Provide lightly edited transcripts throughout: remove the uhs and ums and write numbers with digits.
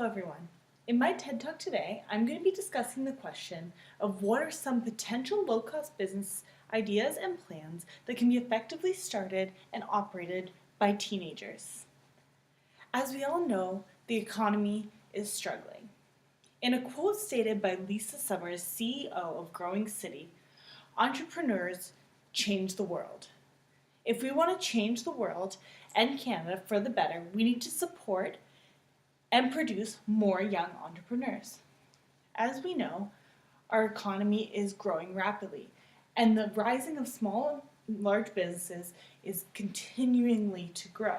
everyone. In my TED Talk today, I'm going to be discussing the question of what are some potential low-cost business ideas and plans that can be effectively started and operated by teenagers. As we all know, the economy is struggling. In a quote stated by Lisa Summers, CEO of Growing City, entrepreneurs change the world. If we want to change the world and Canada for the better, we need to support and produce more young entrepreneurs. As we know, our economy is growing rapidly, and the rising of small and large businesses is continuingly to grow.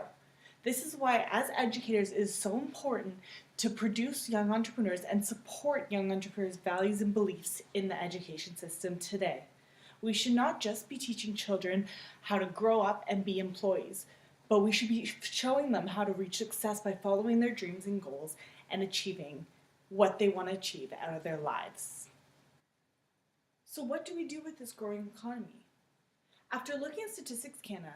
This is why, as educators, it is so important to produce young entrepreneurs and support young entrepreneurs' values and beliefs in the education system today. We should not just be teaching children how to grow up and be employees, but we should be showing them how to reach success by following their dreams and goals and achieving what they want to achieve out of their lives. So what do we do with this growing economy? After looking at Statistics Canada,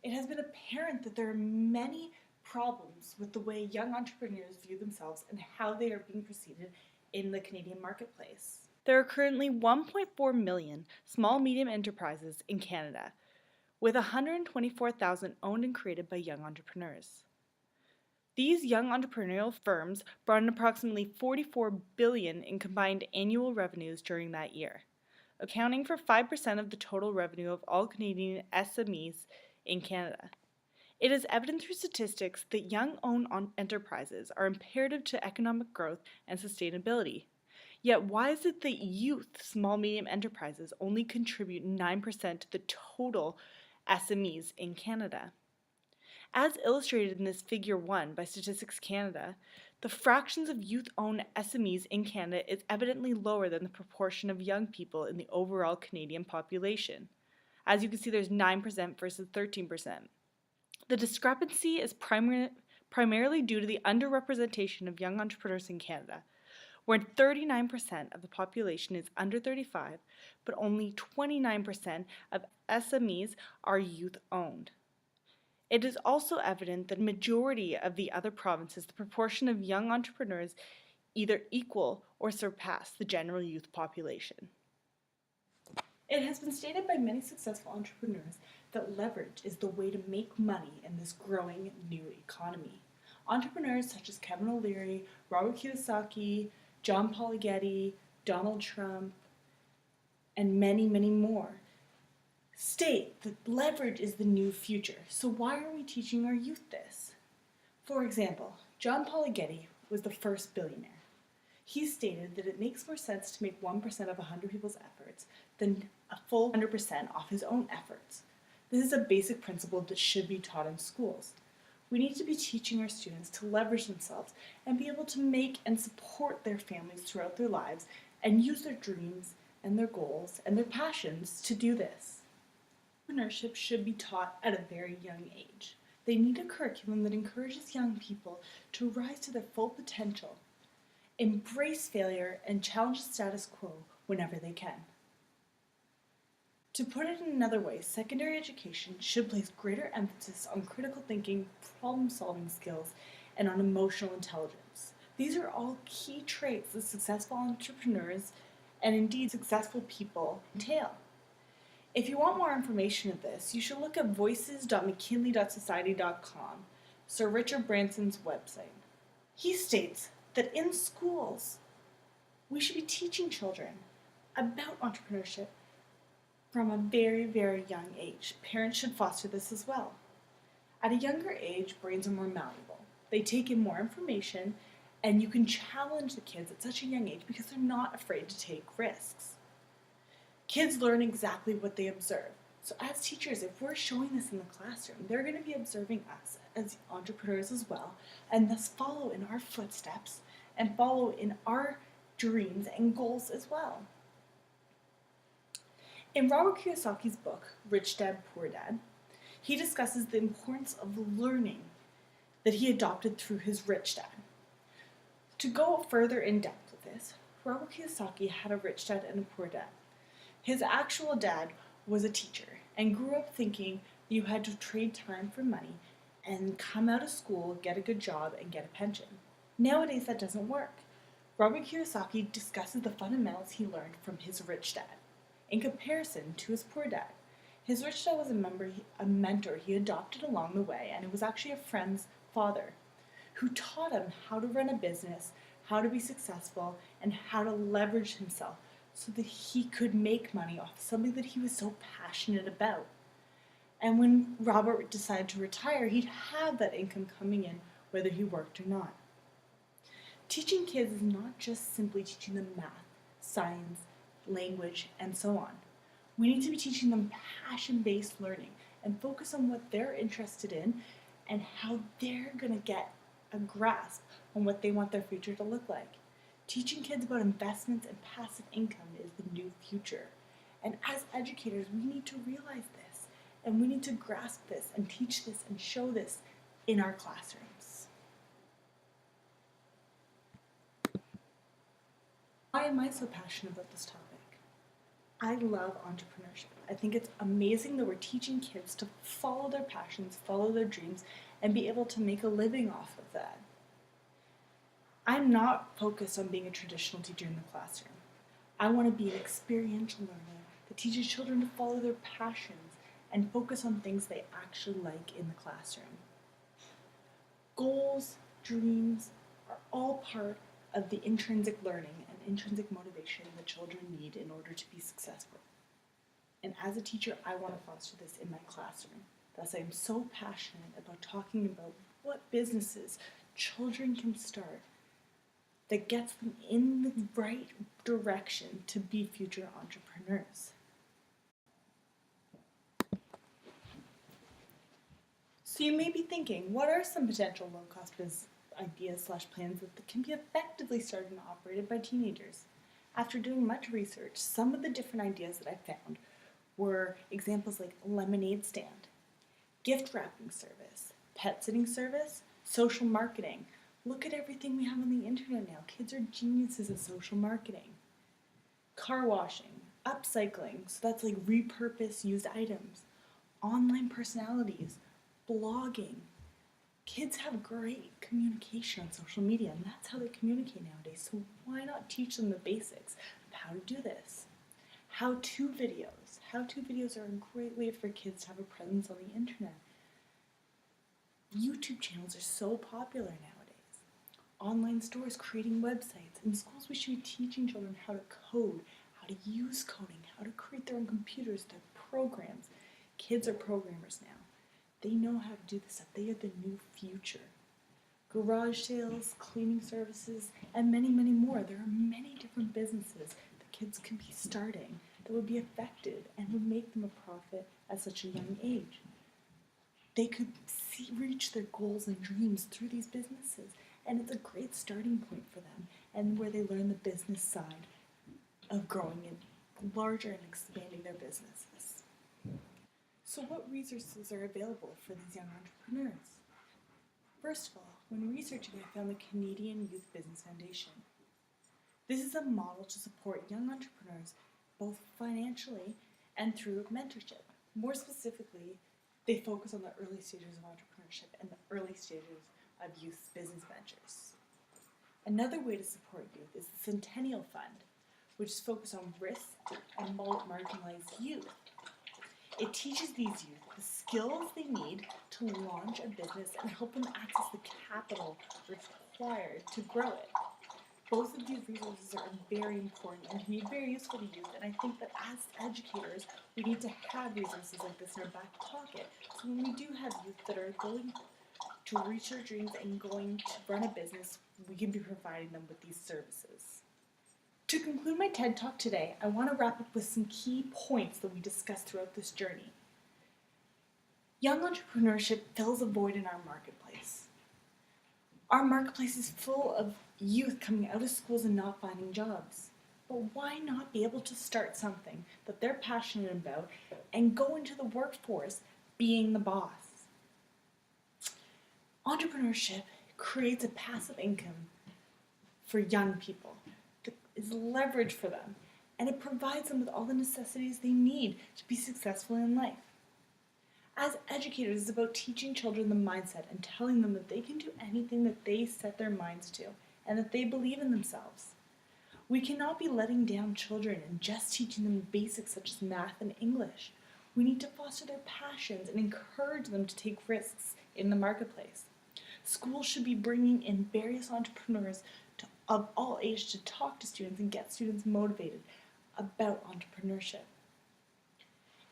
it has been apparent that there are many problems with the way young entrepreneurs view themselves and how they are being perceived in the Canadian marketplace. There are currently 1.4 million small-medium enterprises in Canada, with 124,000 owned and created by young entrepreneurs. These young entrepreneurial firms brought in approximately $44 billion in combined annual revenues during that year, accounting for 5% of the total revenue of all Canadian SMEs in Canada. It is evident through statistics that young-owned enterprises are imperative to economic growth and sustainability. Yet why is it that youth small-medium enterprises only contribute 9% to the total SMEs in Canada? As illustrated in this Figure 1 by Statistics Canada, the fractions of youth-owned SMEs in Canada is evidently lower than the proportion of young people in the overall Canadian population. As you can see, there's 9% versus 13%. The discrepancy is primarily due to the underrepresentation of young entrepreneurs in Canada, where 39% of the population is under 35, but only 29% of SMEs are youth-owned. It is also evident that the majority of the other provinces, the proportion of young entrepreneurs either equal or surpass the general youth population. It has been stated by many successful entrepreneurs that leverage is the way to make money in this growing new economy. Entrepreneurs such as Kevin O'Leary, Robert Kiyosaki, John Paul Getty, Donald Trump, and many, many more state that leverage is the new future. So why are we teaching our youth this? For example, John Paul Getty was the first billionaire. He stated that it makes more sense to make 1% of 100 people's efforts than a full 100% off his own efforts. This is a basic principle that should be taught in schools. We need to be teaching our students to leverage themselves and be able to make and support their families throughout their lives and use their dreams and their goals and their passions to do this. Entrepreneurship should be taught at a very young age. They need a curriculum that encourages young people to rise to their full potential, embrace failure, and challenge the status quo whenever they can. To put it in another way, secondary education should place greater emphasis on critical thinking, problem-solving skills, and on emotional intelligence. These are all key traits that successful entrepreneurs and indeed successful people entail. If you want more information of this, you should look at voices.mckinley.society.com, Sir Richard Branson's website. He states that in schools, we should be teaching children about entrepreneurship from a very, very young age. Parents should foster this as well. At a younger age, brains are more malleable. They take in more information, and you can challenge the kids at such a young age because they're not afraid to take risks. Kids learn exactly what they observe. So as teachers, if we're showing this in the classroom, they're going to be observing us as entrepreneurs as well, and thus follow in our footsteps and follow in our dreams and goals as well. In Robert Kiyosaki's book, Rich Dad, Poor Dad, he discusses the importance of learning that he adopted through his rich dad. To go further in depth with this, Robert Kiyosaki had a rich dad and a poor dad. His actual dad was a teacher and grew up thinking you had to trade time for money and come out of school, get a good job, and get a pension. Nowadays, that doesn't work. Robert Kiyosaki discusses the fundamentals he learned from his rich dad in comparison to his poor dad. His rich dad was a mentor he adopted along the way, and it was actually a friend's father who taught him how to run a business, how to be successful, and how to leverage himself so that he could make money off something that he was so passionate about. And when Robert decided to retire, he'd have that income coming in whether he worked or not. Teaching kids is not just simply teaching them math, science, language, and so on. We need to be teaching them passion-based learning and focus on what they're interested in and how they're going to get a grasp on what they want their future to look like. Teaching kids about investments and passive income is the new future. And as educators, we need to realize this, and we need to grasp this and teach this and show this in our classrooms. Why am I so passionate about this topic? I love entrepreneurship. I think it's amazing that we're teaching kids to follow their passions, follow their dreams, and be able to make a living off of that. I'm not focused on being a traditional teacher in the classroom. I want to be an experiential learner that teaches children to follow their passions and focus on things they actually like in the classroom. Goals, dreams are all part of the intrinsic learning and intrinsic motivation that children need in order to be successful. And as a teacher, I want to foster this in my classroom. Thus, I am so passionate about talking about what businesses children can start that gets them in the right direction to be future entrepreneurs. So you may be thinking, what are some potential low-cost business ideas/plans that can be effectively started and operated by teenagers? After doing much research, some of the different ideas that I found were examples like lemonade stand, gift wrapping service, pet sitting service, social marketing. Look at everything we have on the internet now. Kids are geniuses at social marketing. Car washing, upcycling, so that's like repurpose used items, online personalities, blogging. Kids have great communication on social media, and that's how they communicate nowadays. So why not teach them the basics of how to do this? How-to videos. How-to videos are a great way for kids to have a presence on the internet. YouTube channels are so popular nowadays. Online stores creating websites. In schools, we should be teaching children how to code, how to use coding, how to create their own computers, their programs. Kids are programmers now. They know how to do this stuff. They are the new future. Garage sales, cleaning services, and many, many more. There are many different businesses that kids can be starting that would be effective and would make them a profit at such a young age. They could reach their goals and dreams through these businesses, and it's a great starting point for them, and where they learn the business side of growing it larger and expanding their businesses. So what resources are available for these young entrepreneurs? First of all, when researching, I found the Canadian Youth Business Foundation. This is a model to support young entrepreneurs both financially and through mentorship. More specifically, they focus on the early stages of entrepreneurship and the early stages of youth business ventures. Another way to support youth is the Centennial Fund, which is focused on risk and marginalized youth. It teaches these youth the skills they need to launch a business and help them access the capital required to grow it. Both of these resources are very important and can be very useful to youth, and I think that as educators, we need to have resources like this in our back pocket. So when we do have youth that are going to reach their dreams and going to run a business, we can be providing them with these services. To conclude my TED Talk today, I want to wrap up with some key points that we discussed throughout this journey. Young entrepreneurship fills a void in our marketplace. Our marketplace is full of youth coming out of schools and not finding jobs. But why not be able to start something that they're passionate about and go into the workforce being the boss? Entrepreneurship creates a passive income for young people. Is leverage for them, and it provides them with all the necessities they need to be successful in life. As educators, it's about teaching children the mindset and telling them that they can do anything that they set their minds to and that they believe in themselves. We cannot be letting down children and just teaching them the basics such as math and English. We need to foster their passions and encourage them to take risks in the marketplace. Schools should be bringing in various entrepreneurs of all ages to talk to students and get students motivated about entrepreneurship.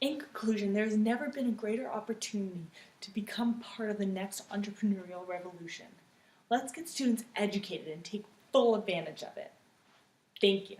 In conclusion, there has never been a greater opportunity to become part of the next entrepreneurial revolution. Let's get students educated and take full advantage of it. Thank you.